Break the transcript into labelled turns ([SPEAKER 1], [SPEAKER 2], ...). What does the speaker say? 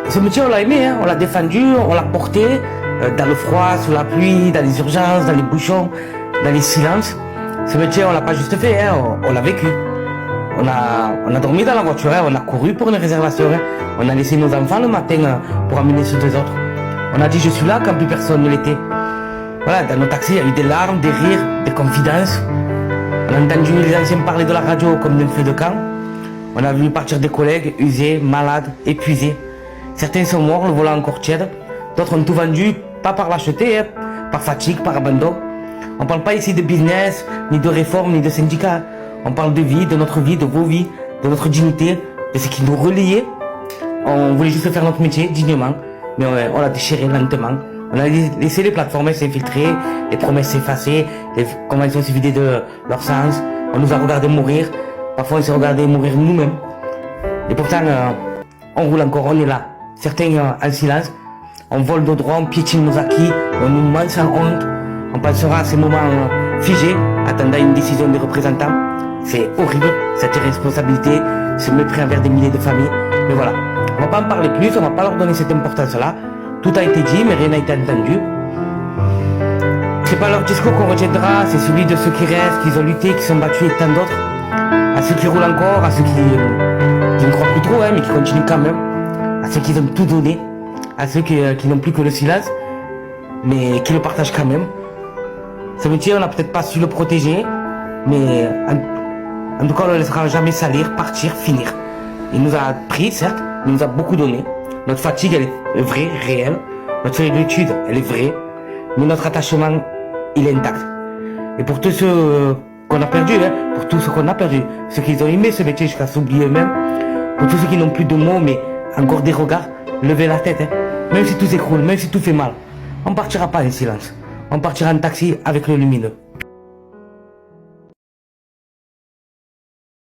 [SPEAKER 1] ce métier, on l'a aimé, hein, on l'a défendu, on l'a porté dans le froid, sous la pluie, dans les urgences, dans les bouchons, dans les silences. Ce métier, on l'a pas juste fait, hein, on l'a vécu. On a dormi dans la voiture, hein, on a couru pour une réservation, hein, on a laissé nos enfants le matin pour amener ceux des autres. On a dit je suis là quand plus personne ne l'était. Voilà, dans nos taxis, il y a eu des larmes, des rires, des confidences. On a entendu les anciens parler de la radio comme d'un feu de camp. On a vu partir des collègues usés, malades, épuisés. Certains sont morts, le volant encore tiède. D'autres ont tout vendu, pas par l'acheter, hein, par fatigue, par abandon. On ne parle pas ici de business, ni de réforme, ni de syndicats. On parle de vie, de notre vie, de vos vies, de notre dignité, de ce qui nous reliait. On voulait juste faire notre métier dignement, mais on l'a déchiré lentement. On a laissé les plateformes s'infiltrer, les promesses s'effacer, les conventions se vider de leur sens. On nous a regardé mourir. Parfois, on s'est regardé mourir nous-mêmes. Et pourtant, on roule encore, on est là. Certains en silence. On vole nos droits, on piétine nos acquis, on nous ment sans honte. On pensera à ces moments figés, attendant une décision des représentants. C'est horrible, cette irresponsabilité, ce mépris envers des milliers de familles. Mais voilà, on va pas en parler plus, on va pas leur donner cette importance-là. Tout a été dit, mais rien n'a été entendu. C'est pas leur discours qu'on retiendra, c'est celui de ceux qui restent, qui ont lutté, qui sont battus et tant d'autres. À ceux qui roulent encore, à ceux qui ne croient plus trop, hein, mais qui continuent quand même. À ceux qui ont tout donné, à ceux qui n'ont plus que le silence, mais qui le partagent quand même. Ce métier, on n'a peut-être pas su le protéger, mais en tout cas, on ne le laissera jamais salir, partir, finir. Il nous a pris, certes, mais il nous a beaucoup donné. Notre fatigue, elle est vraie, réelle. Notre solitude, elle est vraie. Mais notre attachement, il est intact. Et pour tous ceux qu'on a perdus, hein, pour tous ceux qu'on a perdus, ceux qui ont aimé ce métier jusqu'à s'oublier eux-mêmes, pour tous ceux qui n'ont plus de mots, mais encore des regards, levez la tête, hein. Même si tout s'écroule, même si tout fait mal, on partira pas en silence. On partira en taxi avec le lumineux.